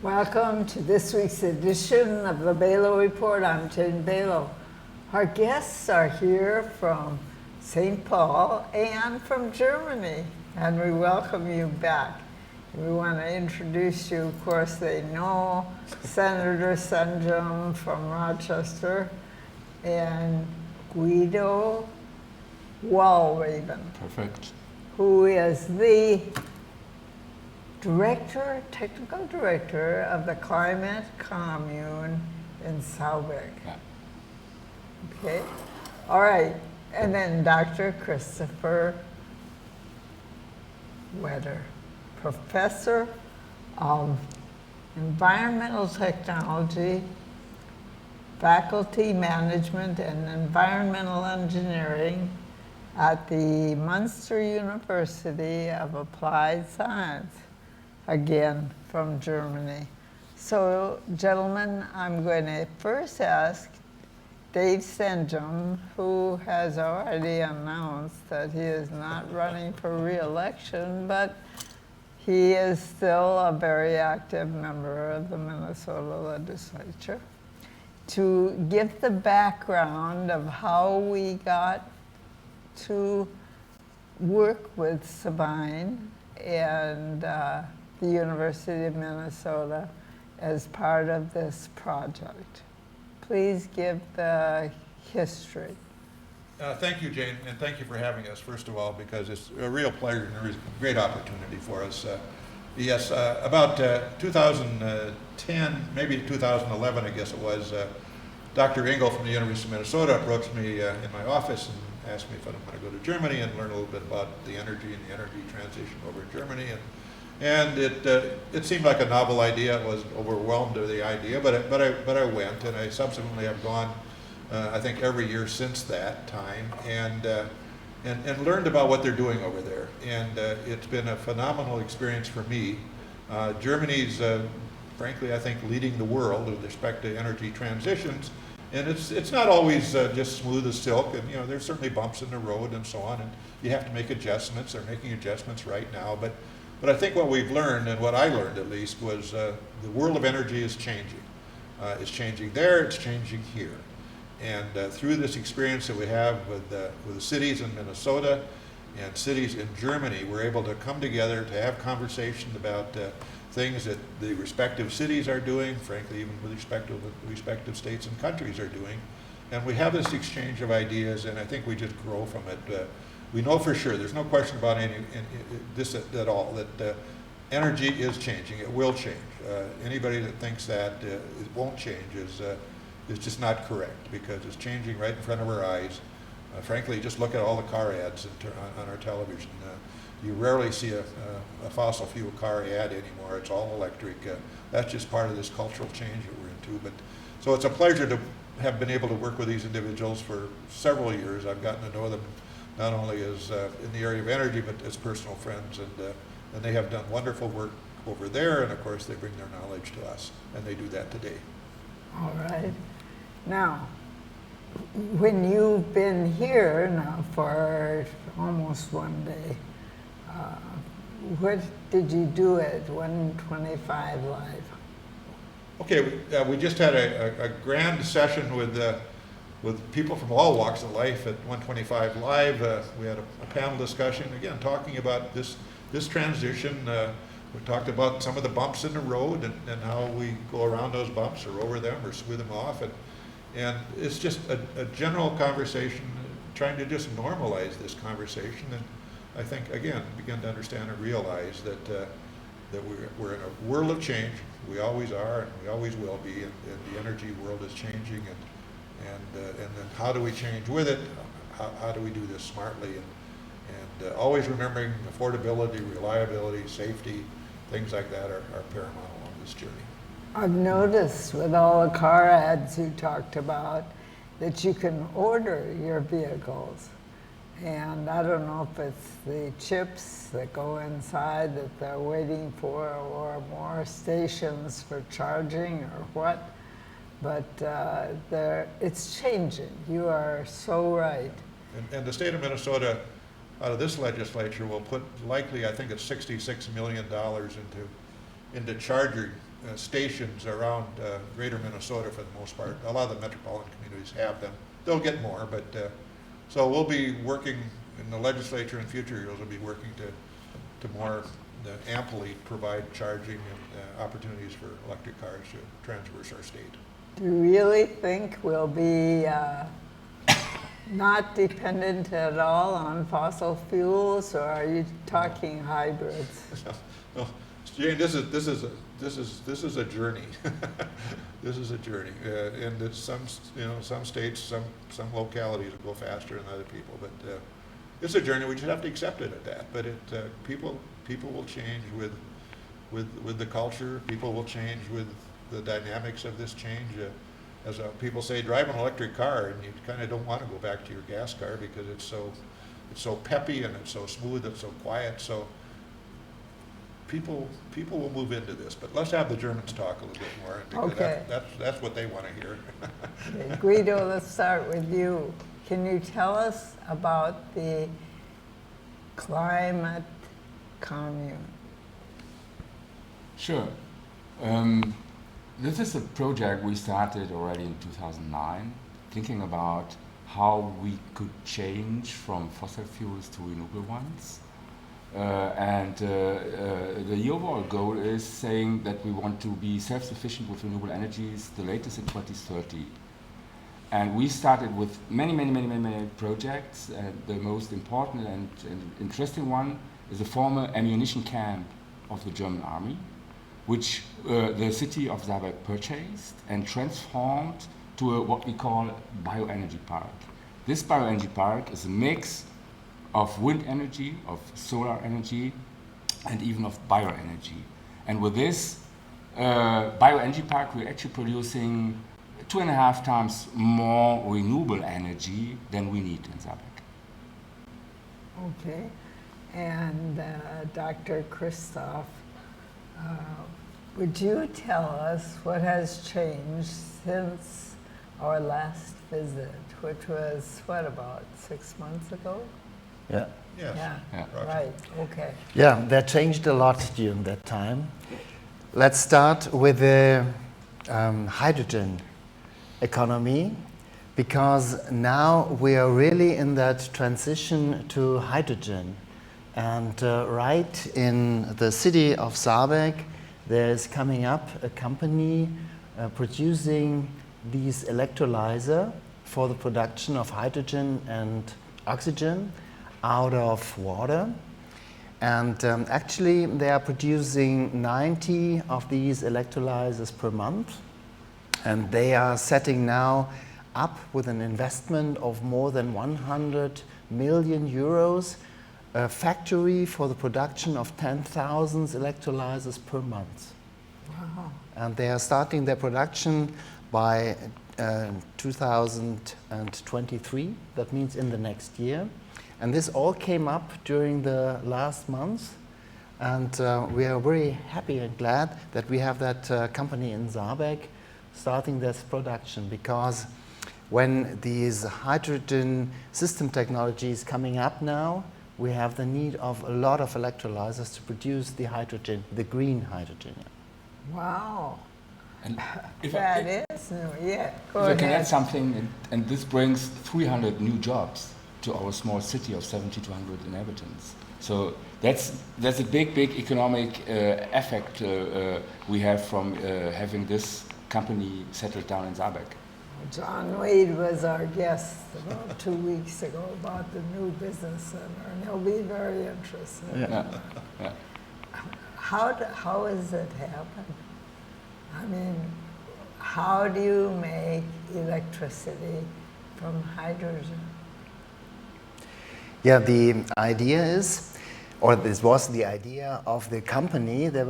Welcome to this week's edition of the Belau Report. I'm Jane Belau. Our guests are here from St. Paul and from Germany, and we welcome you back. We want to introduce you. Of course, they know Senator Senjem from Rochester and Guido Wallraven, Perfect. who is the technical director of the Climate Commune in Sauberg. Yeah. Okay, all right, and then Dr. Christopher Wetter, professor of environmental technology, faculty management and environmental engineering at the Munster University of Applied Science, again from Germany. So, gentlemen, I'm going to first ask Dave Senjem, who has already announced that he is not running for re-election, but he is still a very active member of the Minnesota legislature, to give the background of how we got to work with Sabine and the University of Minnesota as part of this project. Please give the history. Thank you, Jane, and thank you for having us, first of all, because it's a real pleasure and a great opportunity for us. Yes, about 2010, maybe 2011, I guess it was, Dr. Engel from the University of Minnesota approached me in my office and asked me if I want to go to Germany and learn a little bit about the energy and the energy transition over in Germany. And it seemed like a novel idea. I was overwhelmed with the idea, but I went, and I subsequently have gone, I think, every year since that time, and learned about what they're doing over there. And it's been a phenomenal experience for me. Germany's, frankly, I think, leading the world with respect to energy transitions. And it's not always just smooth as silk, and there's certainly bumps in the road and so on, and you have to make adjustments. They're making adjustments right now, but I think what we've learned, and what I learned at least, was the world of energy is changing. It's changing there, it's changing here. And through this experience that we have with the cities in Minnesota and cities in Germany, we're able to come together to have conversations about things that the respective cities are doing, frankly, even with respect to the respective states and countries are doing. And we have this exchange of ideas, and I think we just grow from it. We know for sure, there's no question about this at all, that energy is changing. It will change. Anybody that thinks that it won't change is just not correct, because it's changing right in front of our eyes. Frankly, just look at all the car ads on our television. You rarely see a fossil fuel car ad anymore. It's all electric. That's just part of this cultural change that we're into. So it's a pleasure to have been able to work with these individuals for several years. I've gotten to know them not only as in the area of energy, but as personal friends, and they have done wonderful work over there, and of course they bring their knowledge to us, and they do that today. All right. Now, when you've been here now for almost one day, what did you do at 125 Live? Okay, we just had a grand session with people from all walks of life at 125 Live. We had a panel discussion, again, talking about this transition. We talked about some of the bumps in the road and how we go around those bumps or over them or smooth them off. And it's just a general conversation, trying to just normalize this conversation. And I think, again, begin to understand and realize that we're in a world of change. We always are, and we always will be, and the energy world is changing. And then how do we change with it? How do we do this smartly? And always remembering affordability, reliability, safety, things like that are paramount along this journey. I've noticed with all the car ads you talked about that you can order your vehicles. And I don't know if it's the chips that go inside that they're waiting for, or more stations for charging, or what. But it's changing. You are so right. And the state of Minnesota, out of this legislature, will put likely, I think it's $66 million into charging stations around greater Minnesota for the most part. A lot of the metropolitan communities have them. They'll get more, but so we'll be working in the legislature in future years. We'll be working to more amply provide charging and opportunities for electric cars to traverse our state. Do you really think we'll be not dependent at all on fossil fuels, or are you talking hybrids? Well, Jane, this is a journey. This is a journey, and it's some states, some localities will go faster than other people, but it's a journey. We just have to accept it at that. But people will change with the culture. People will change with the dynamics of this change. As people say, drive an electric car, and you kind of don't want to go back to your gas car because it's so peppy and it's so smooth and so quiet. So people will move into this, but let's have the Germans talk a little bit more. Because Okay. that's what they want to hear. Okay, Guido, let's start with you. Can you tell us about the climate commune? Sure. This is a project we started already in 2009, thinking about how we could change from fossil fuels to renewable ones. The overall goal is saying that we want to be self-sufficient with renewable energies the latest in 2030. And we started with many projects. The most important and interesting one is the former ammunition camp of the German army, which the city of Saarberg purchased and transformed to what we call bioenergy park. This bioenergy park is a mix of wind energy, of solar energy, and even of bioenergy. And with this bioenergy park, we're actually producing 2.5 times more renewable energy than we need in Saarberg. Okay, and Dr. Christoff, would you tell us what has changed since our last visit, which was, what, about 6 months ago? Yeah. Yes. Yeah, Roger. right, okay. Yeah, that changed a lot during that time. Let's start with the hydrogen economy, because now we are really in that transition to hydrogen. And right in the city of Saarberg, there's coming up a company producing these electrolyzer for the production of hydrogen and oxygen out of water. And actually they are producing 90 of these electrolyzers per month. And they are setting now up with an investment of more than 100 million euros, a factory for the production of 10,000 electrolyzers per month. Wow. And they are starting their production by 2023, that means in the next year. And this all came up during the last month. And we are very happy and glad that we have that company in Saarberg starting this production, because when these hydrogen system technology is coming up now, we have the need of a lot of electrolyzers to produce the hydrogen, the green hydrogen. Wow. And if That is new, yeah, go I can add ahead. something, and this brings 300 new jobs to our small city of 7,200 inhabitants. So that's a big economic effect we have from having this company settled down in Saarberg. John Wade was our guest about 2 weeks ago about the new business center, and he'll be very interested. Yeah. Yeah. How does it happen? I mean, how do you make electricity from hydrogen? Yeah, the idea is, or this was the idea of the company. They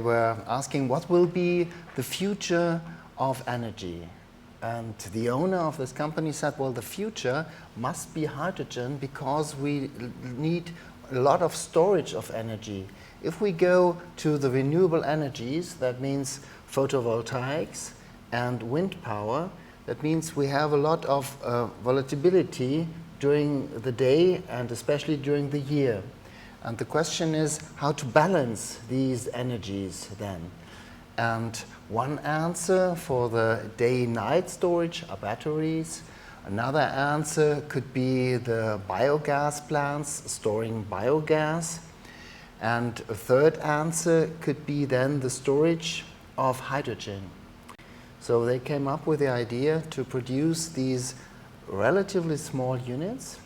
were asking what will be the future of energy. And the owner of this company said, well, the future must be hydrogen because we need a lot of storage of energy. If we go to the renewable energies, that means photovoltaics and wind power, that means we have a lot of volatility during the day and especially during the year. And the question is how to balance these energies then. And one answer for the day-night storage are batteries. Another answer could be the biogas plants storing biogas. And a third answer could be then the storage of hydrogen. So they came up with the idea to produce these relatively small units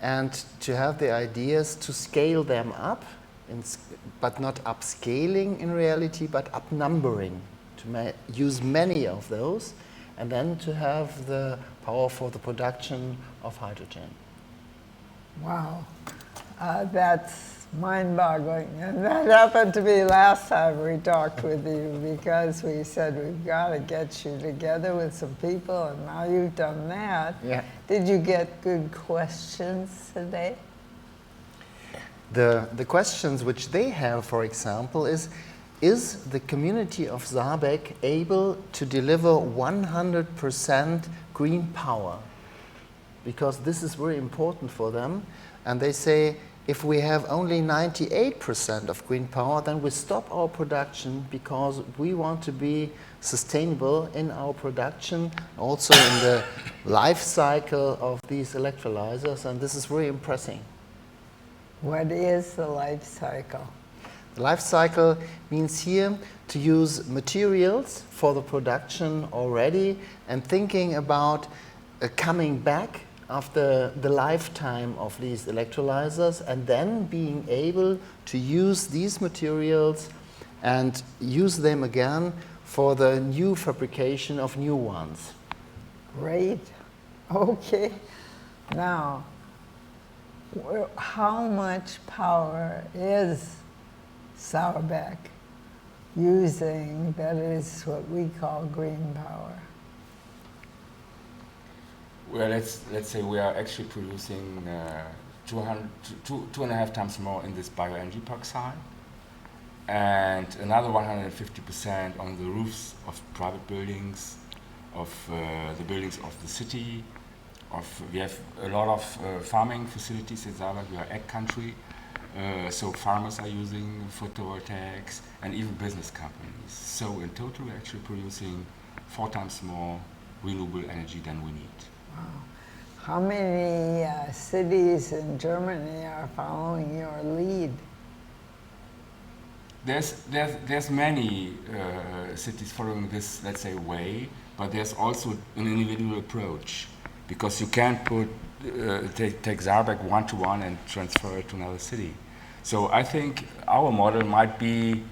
and to have the ideas to scale them up, but not upscaling in reality, but upnumbering, to use many of those, and then to have the power for the production of hydrogen. Wow, that's mind-boggling. And that happened to be last time we talked with you, because we said we've got to get you together with some people, and now you've done that. Yeah. Did you get good questions today? The questions which they have, for example, is the community of Saarbeck able to deliver 100% green power? Because this is very important for them. And they say, if we have only 98% of green power, then we stop our production, because we want to be sustainable in our production, also in the life cycle of these electrolyzers, and this is very impressive. What is the life cycle? The life cycle means here to use materials for the production already and thinking about coming back after the lifetime of these electrolyzers, and then being able to use these materials and use them again for the new fabrication of new ones. Great. Okay. Now, how much power is Saarbeck using that is what we call green power? Well, let's say we are actually producing 2.5 times more in this bioenergy park site, and another 150% on the roofs of private buildings, of the buildings of the city. We have a lot of farming facilities in Saarbeck. We are ag country, so farmers are using photovoltaics, and even business companies. So in total, we're actually producing 4 times more renewable energy than we need. Wow. How many cities in Germany are following your lead? There's many cities following this, let's say, way, but there's also an individual approach, because you can't take Saarbeck one-to-one and transfer it to another city. So I think our model might be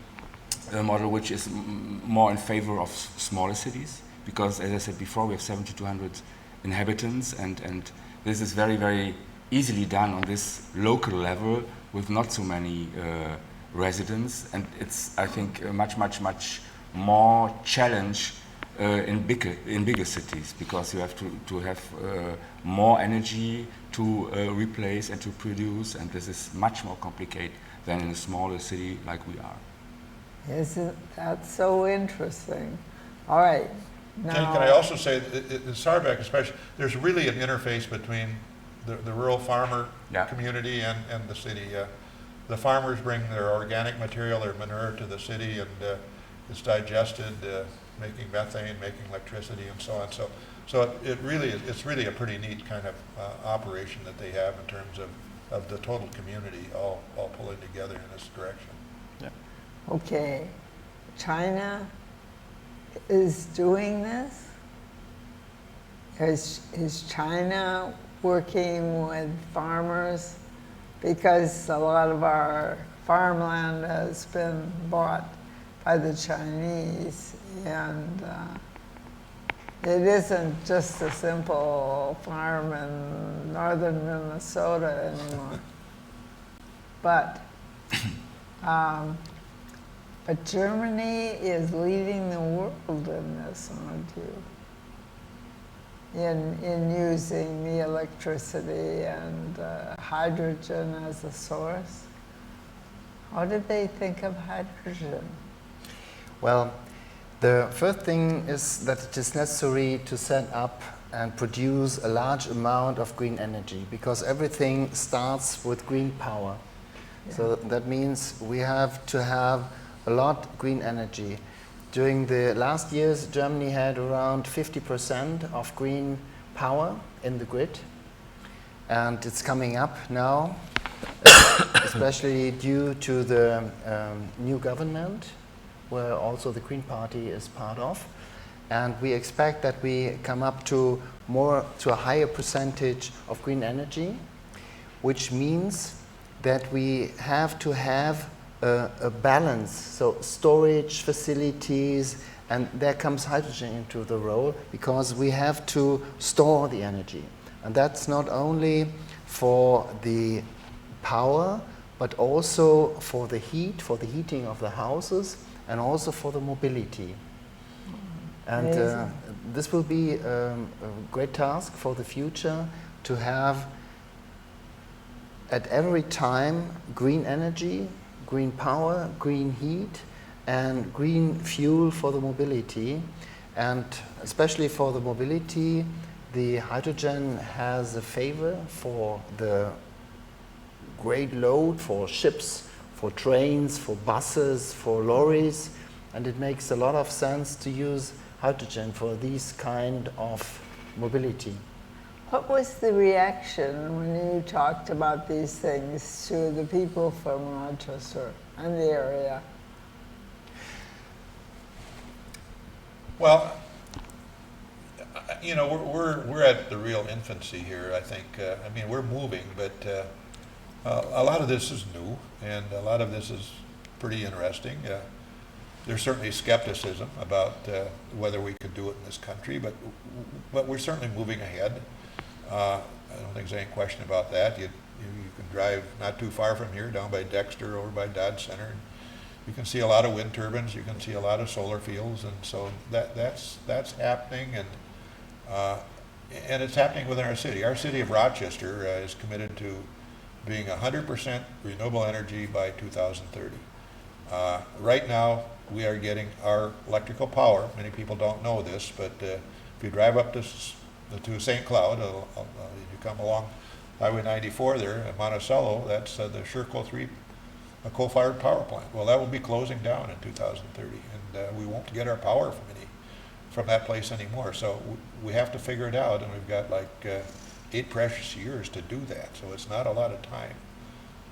a model which is more in favor of smaller cities, because, as I said before, we have 7,200 inhabitants, and this is very, very easily done on this local level with not so many residents, and it's, I think, a much more challenge in bigger cities, because you have to have more energy to replace and to produce, and this is much more complicated than in a smaller city like we are. Isn't that so interesting? All right. Now, Can I also say, in Saarbeck especially, there's really an interface between the rural farmer community and the city. The farmers bring their organic material, their manure, to the city, and it's digested, making methane, making electricity, and so on. So it's really a pretty neat kind of operation that they have in terms of the total community all pulling together in this direction. Yeah. okay, China is doing this? Is China working with farmers? Because a lot of our farmland has been bought by the Chinese, and it isn't just a simple farm in northern Minnesota anymore. But Germany is leading the world in this, aren't you? In using the electricity and hydrogen as a source. How did they think of hydrogen? Well, the first thing is that it is necessary to set up and produce a large amount of green energy, because everything starts with green power. Yeah. So that means we have to have a lot of green energy. During the last years, Germany had around 50% of green power in the grid, and it's coming up now, especially due to the new government, where also the Green Party is part of. And we expect that we come up to a higher percentage of green energy, which means that we have to have a balance, so storage facilities, and there comes hydrogen into the role, because we have to store the energy. And that's not only for the power, but also for the heat, for the heating of the houses, and also for the mobility. And this will be a great task for the future, to have at every time green energy, green power, green heat, and green fuel for the mobility. And especially for the mobility, the hydrogen has a favor for the great load, for ships, for trains, for buses, for lorries, and it makes a lot of sense to use hydrogen for these kind of mobility. What was the reaction when you talked about these things to the people from Rochester and the area? Well, you know, we're at the real infancy here, I think. I mean, we're moving, but a lot of this is new, and a lot of this is pretty interesting. There's certainly skepticism about whether we could do it in this country, but we're certainly moving ahead. I don't think there's any question about that. You can drive not too far from here, down by Dexter, over by Dodge Center. And you can see a lot of wind turbines. You can see a lot of solar fields, and so that's happening, and it's happening within our city. Our city of Rochester is committed to being 100% renewable energy by 2030. Right now, we are getting our electrical power. Many people don't know this, but if you drive up to St. Cloud, you come along Highway 94 there at Monticello, that's the Sherco 3 coal-fired power plant. Well, that will be closing down in 2030, and we won't get our power from that place anymore. So we have to figure it out, and we've got like 8 precious years to do that. So it's not a lot of time.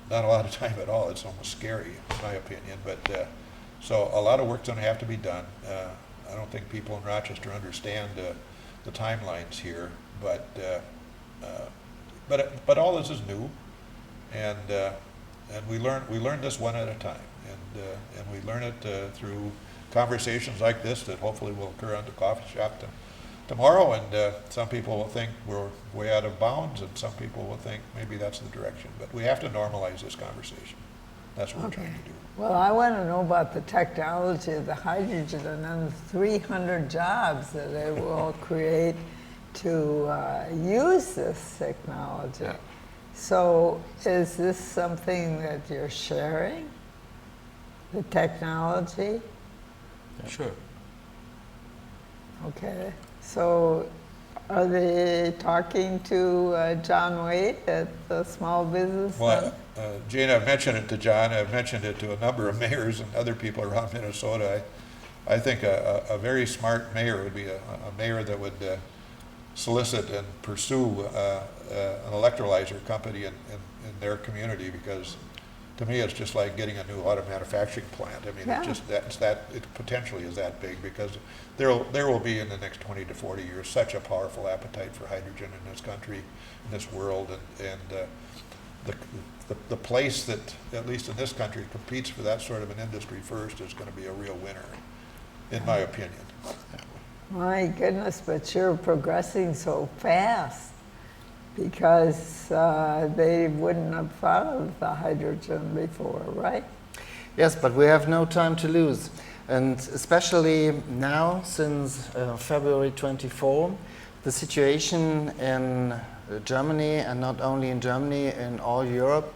Not a lot of time at all. It's almost scary, in my opinion. But so a lot of work's going to have to be done. I don't think people in Rochester understand the timelines here, but all this is new, and we learn this one at a time, and we learn it through conversations like this that hopefully will occur on the coffee shop tomorrow. And some people will think we're way out of bounds, and some people will think maybe that's the direction. But we have to normalize this conversation. That's what we're trying to do. Well, I want to know about the technology of the hydrogen and then the 300 jobs that it will create to use this technology. Yeah. So is this something that you're sharing, the technology? Sure. Okay. So are they talking to John Waite at the Small Business Center? Well, Jane, I've mentioned it to John. I've mentioned it to a number of mayors and other people around Minnesota. I think a very smart mayor would be a mayor that would solicit and pursue an electrolyzer company in their community, because to me it's just like getting a new auto manufacturing plant. I mean, Yeah. it potentially is that big, because there will be in the next 20 to 40 years such a powerful appetite for hydrogen in this country, in this world, and the place that, at least in this country, competes for that sort of an industry first is going to be a real winner, in my opinion. My goodness, but you're progressing so fast, because they wouldn't have thought of the hydrogen before, right? Yes, but we have no time to lose. And especially now, since February 24, the situation in Germany, and not only in Germany, in all Europe,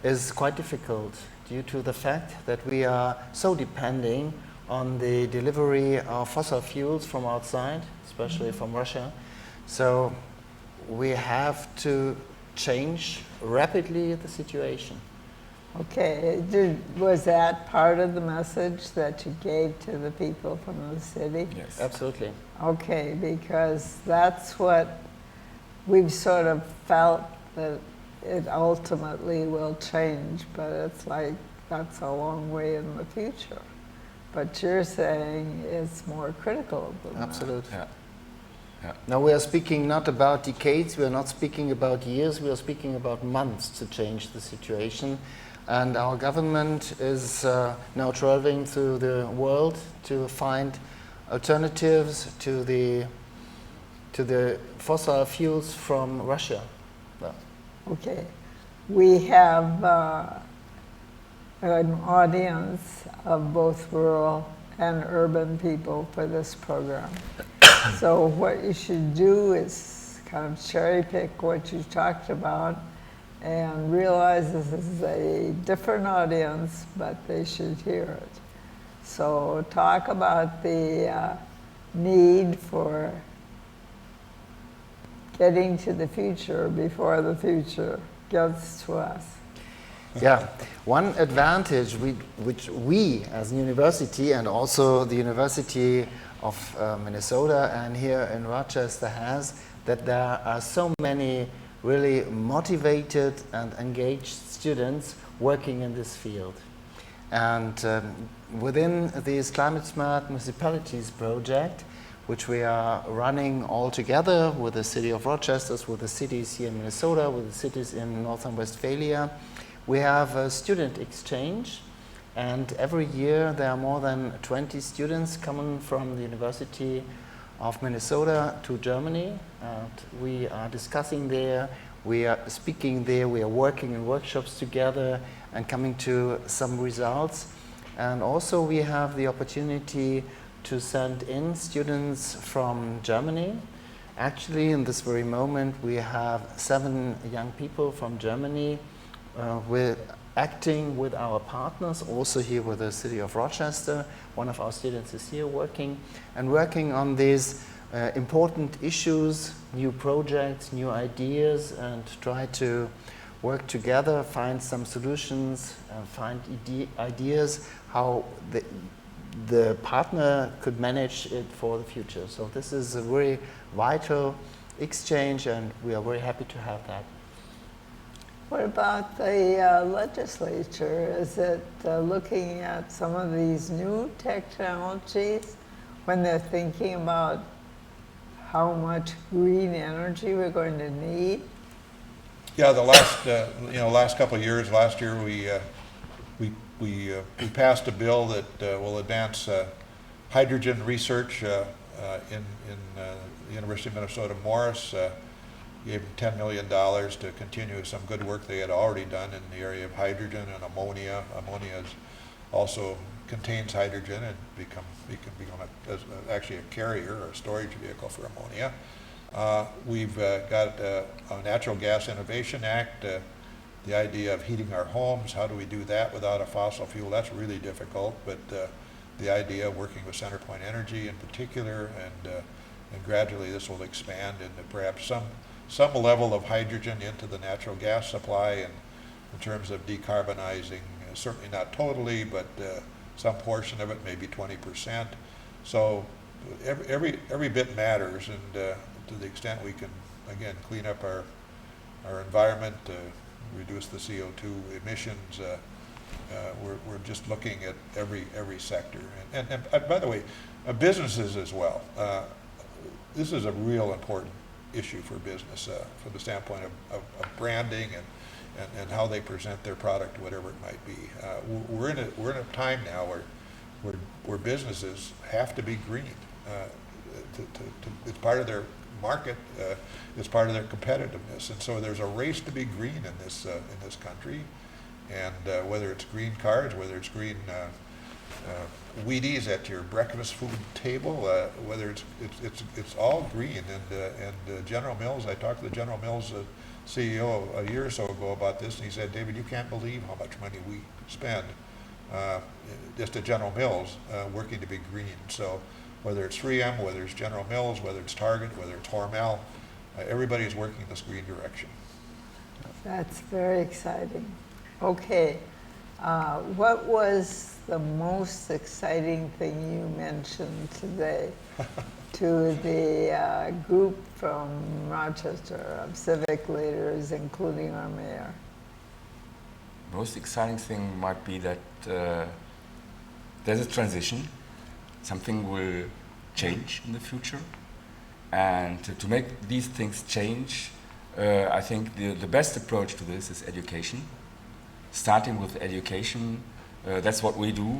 is quite difficult due to the fact that we are so depending on the delivery of fossil fuels from outside, especially from Russia. So we have to change rapidly the situation. Okay, was that part of the message that you gave to the people from the city? Yes. Absolutely. Okay, because that's what we've sort of felt that it ultimately will change, but it's like that's a long way in the future. But you're saying it's more critical than that. Absolutely. Yeah. Yeah. Now we are speaking not about decades, we are not speaking about years, we are speaking about months to change the situation. And our government is now traveling through the world to find alternatives to the fossil fuels from Russia. Well, Okay, we have an audience of both rural and urban people for this program. So what you should do is kind of cherry pick what you talked about and realize this is a different audience, but they should hear it. So talk about the need for getting to the future before the future gets to us. yeah, one advantage which we as a university and also the University of Minnesota and here in Rochester has, that there are so many really motivated and engaged students working in this field. And within this Climate Smart Municipalities project, which we are running all together with the city of Rochester, with the cities here in Minnesota, with the cities in Northern Westphalia, we have a student exchange, and every year there are more than 20 students coming from the University of Minnesota to Germany, and we are discussing there, we are speaking there, we are working in workshops together and coming to some results. And also we have the opportunity to send in students from Germany. Actually, in this very moment, we have 7 young people from Germany. We're acting with our partners, also here with the city of Rochester. One of our students is here working on these important issues, new projects, new ideas, and try to work together, find some solutions, find ideas how the partner could manage it for the future. So this is a very vital exchange, and we are very happy to have that. What about the legislature? Is it looking at some of these new technologies when they're thinking about how much green energy we're going to need? Yeah, the last couple of years, last year we passed a bill that will advance hydrogen research in the University of Minnesota Morris. Gave them $10 million to continue some good work they had already done in the area of hydrogen and ammonia. Ammonia also contains hydrogen and can become actually a carrier or a storage vehicle for ammonia. We've got a Natural Gas Innovation Act, the idea of heating our homes. How do we do that without a fossil fuel? That's really difficult, but the idea of working with CenterPoint Energy in particular, and gradually this will expand into perhaps some level of hydrogen into the natural gas supply, and in terms of decarbonizing, certainly not totally, but some portion of it, maybe 20%. So every bit matters, and to the extent we can, again, clean up our environment, reduce the CO2 emissions, we're just looking at every sector. And by the way, businesses as well. This is a real important issue for business from the standpoint of branding and how they present their product, whatever it might be. We're in a time now where businesses have to be green. It's part of their market. It's part of their competitiveness, and so there's a race to be green in this country. And whether it's green cards, whether it's green Wheaties at your breakfast food table, whether it's all green. And General Mills, I talked to the General Mills CEO a year or so ago about this, and he said, David, you can't believe how much money we spend just at General Mills working to be green. So whether it's 3M, whether it's General Mills, whether it's Target, whether it's Hormel, everybody's working this green direction. That's very exciting. Okay, What was the most exciting thing you mentioned today to the group from Rochester of civic leaders, including our mayor? Most exciting thing might be that there's a transition. Something will change in the future. And to make these things change, I think the best approach to this is education. Starting with education, that's what we do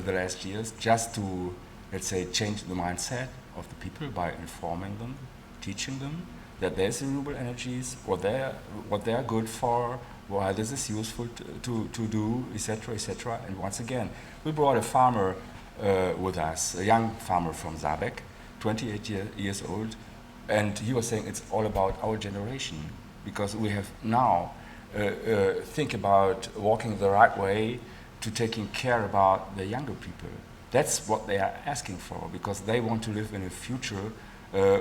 the last years, just to, let's say, change the mindset of the people by informing them, teaching them that there's renewable energies, what they're good for, why this is useful to do, etc., etc. And once again, we brought a farmer with us, a young farmer from Saarbeck, 28 years old, and he was saying it's all about our generation, because we have now think about walking the right way to taking care about the younger people. That's what they are asking for, because they want to live in a future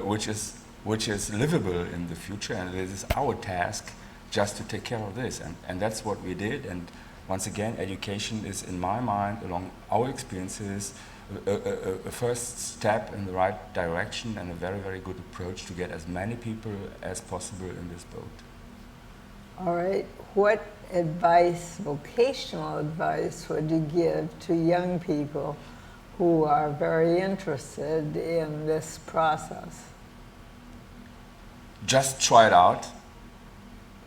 which is livable in the future, and it is our task just to take care of this, and that's what we did. And once again, education is, in my mind, along our experiences, a first step in the right direction and a very, very good approach to get as many people as possible in this boat. All right. What advice, vocational advice, would you give to young people who are very interested in this process? Just try it out.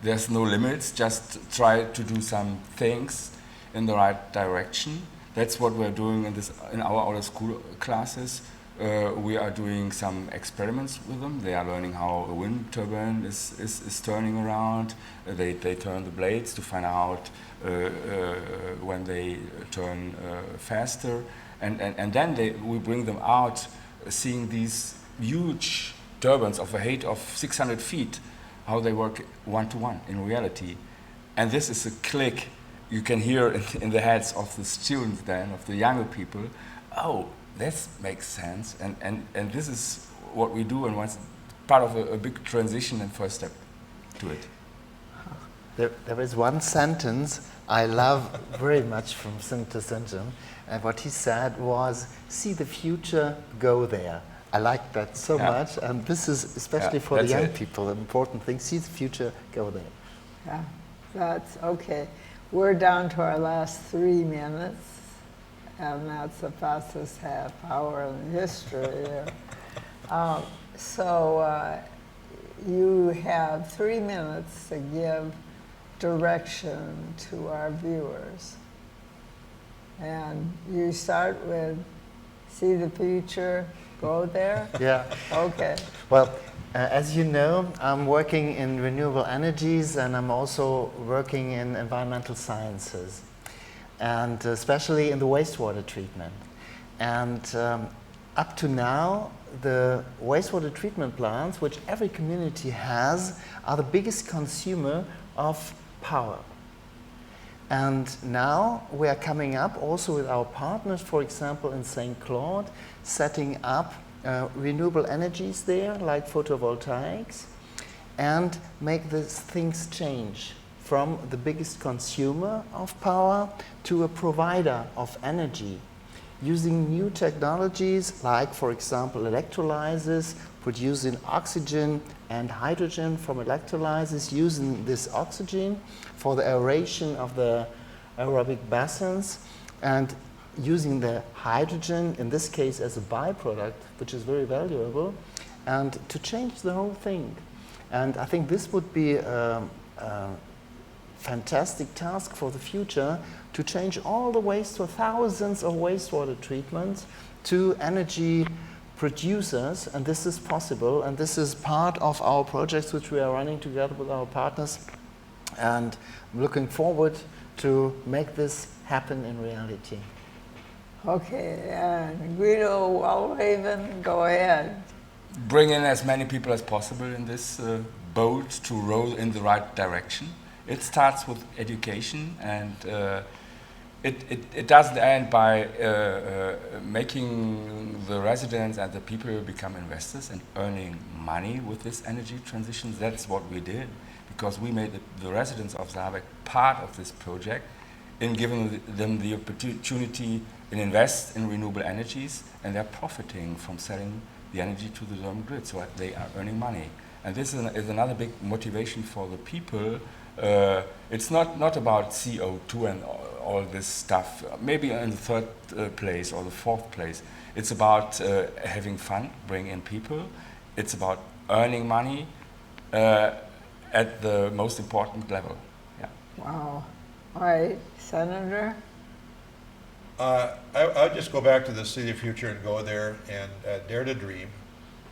There's no limits. Just try to do some things in the right direction. That's what we're doing in our outer school classes. We are doing some experiments with them. They are learning how a wind turbine is turning around. They turn the blades to find out when they turn faster. And then we bring them out seeing these huge turbines of a height of 600 feet, how they work one-to-one in reality. And this is a click you can hear in the heads of the students then, of the younger people. Oh, this makes sense, and this is what we do, and once part of a big transition and first step to it. There is one sentence I love very much from Senjem, and what he said was, see the future, go there. I like that so much, and this is especially for the young people, an important thing, see the future, go there. Yeah, that's okay. We're down to our last 3 minutes, and that's the fastest half hour in history here. So you have 3 minutes to give direction to our viewers. And you start with, see the future, go there? Yeah. Okay. Well, as you know, I'm working in renewable energies, and I'm also working in environmental sciences, and especially in the wastewater treatment. And up to now, the wastewater treatment plants, which every community has, are the biggest consumer of power. And now we are coming up also with our partners, for example, in St. Claude, setting up renewable energies there, like photovoltaics, and make these things change from the biggest consumer of power to a provider of energy, using new technologies like, for example, electrolyzers, producing oxygen and hydrogen from electrolyzers, using this oxygen for the aeration of the aerobic basins, and using the hydrogen, in this case as a byproduct, which is very valuable, and to change the whole thing. And I think this would be a fantastic task for the future, to change all the waste, for thousands of wastewater treatments, to energy producers, and this is possible, and this is part of our projects which we are running together with our partners, and I'm looking forward to make this happen in reality. Okay, and Guido, Wallraven, go ahead. Bring in as many people as possible in this boat to row in the right direction. It starts with education, and it doesn't end by making the residents and the people become investors and earning money with this energy transition. That's what we did, because we made the residents of Saarbeck part of this project, in giving them the opportunity and invest in renewable energies, and they're profiting from selling the energy to the German grid, so they are earning money. And this is another big motivation for the people. It's not about CO2 and all this stuff, maybe in the third place or the fourth place. It's about having fun, bring in people. It's about earning money at the most important level. Yeah. Wow. All right, Senator? I'll just go back to the City of Future and go there and dare to dream.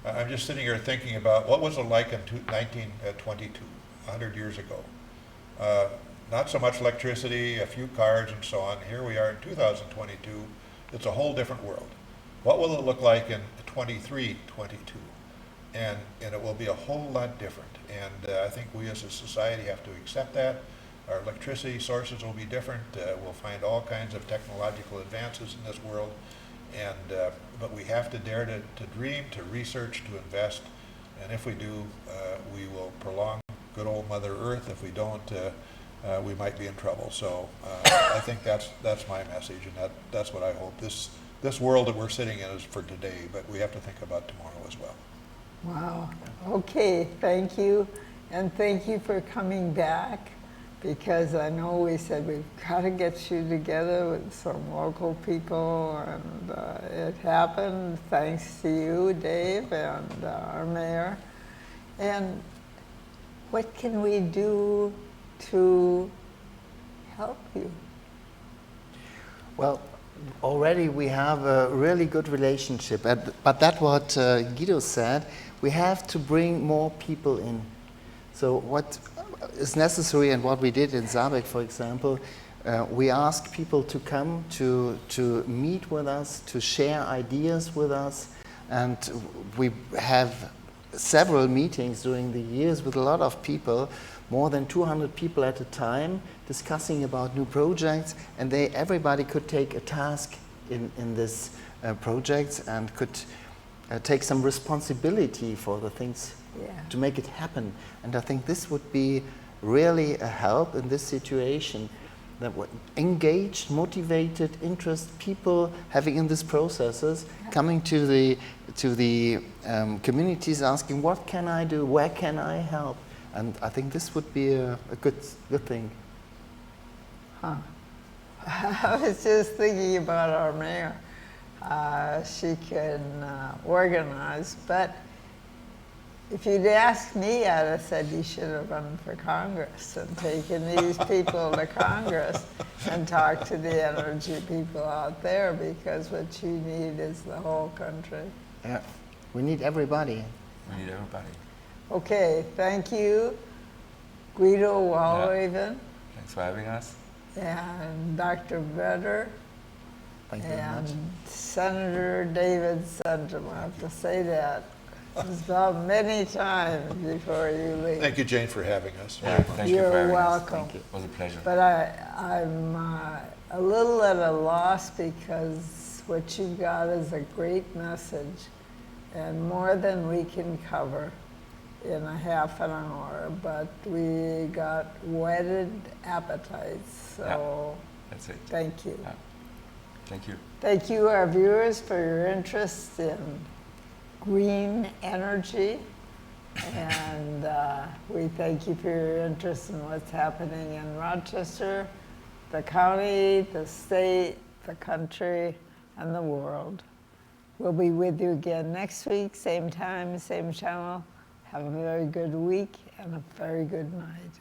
I'm just sitting here thinking about what was it like in 1922, 100 years ago. Not so much electricity, a few cars and so on. Here we are in 2022. It's a whole different world. What will it look like in 23, 22? And it will be a whole lot different. And I think we as a society have to accept that. Our electricity sources will be different. We'll find all kinds of technological advances in this world. And, but we have to dare to dream, to research, to invest. And if we do, we will prolong good old Mother Earth. If we don't, we might be in trouble. So I think that's my message, and that's what I hope. This world that we're sitting in is for today, but we have to think about tomorrow as well. Wow. Okay, thank you. And thank you for coming back, because I know we said we've got to get you together with some local people, and it happened thanks to you, Dave, and our mayor. And what can we do to help you? Well, already we have a really good relationship, but that's what Guido said. We have to bring more people in. So what is necessary, and what we did in Saarbrück, for example, we asked people to come to meet with us, to share ideas with us, and we have several meetings during the years with a lot of people, more than 200 people at a time, discussing about new projects, and everybody could take a task in this project and could take some responsibility for the things to make it happen. And I think this would be really a help in this situation, that engaged, motivated, interested people having in these processes, coming to the communities, asking, what can I do, where can I help? And I think this would be a good thing. Huh. I was just thinking about our mayor. She can organize, but if you'd asked me, I'd have said you should have run for Congress and taken these people to Congress and talked to the energy people out there, because what you need is the whole country. Yeah, we need everybody. We need everybody. Okay, thank you, Guido Wallraven. Yeah. Thanks for having us. And Dr. Vedder. Thank you very much. And Senator David Senjem. I have to say that about many times before you leave. Thank you, Jane, for having us. Yeah, thank you for You're having welcome. us. Thank you. It was a pleasure. But I'm a little at a loss, because what you've got is a great message, and more than we can cover in a half an hour, but we got whetted appetites, so that's it. thank you. Yeah. Thank you. Thank you, our viewers, for your interest in green energy, and we thank you for your interest in what's happening in Rochester, the county, the state, the country, and the world. We'll be with you again next week, same time, same channel. Have a very good week and a very good night.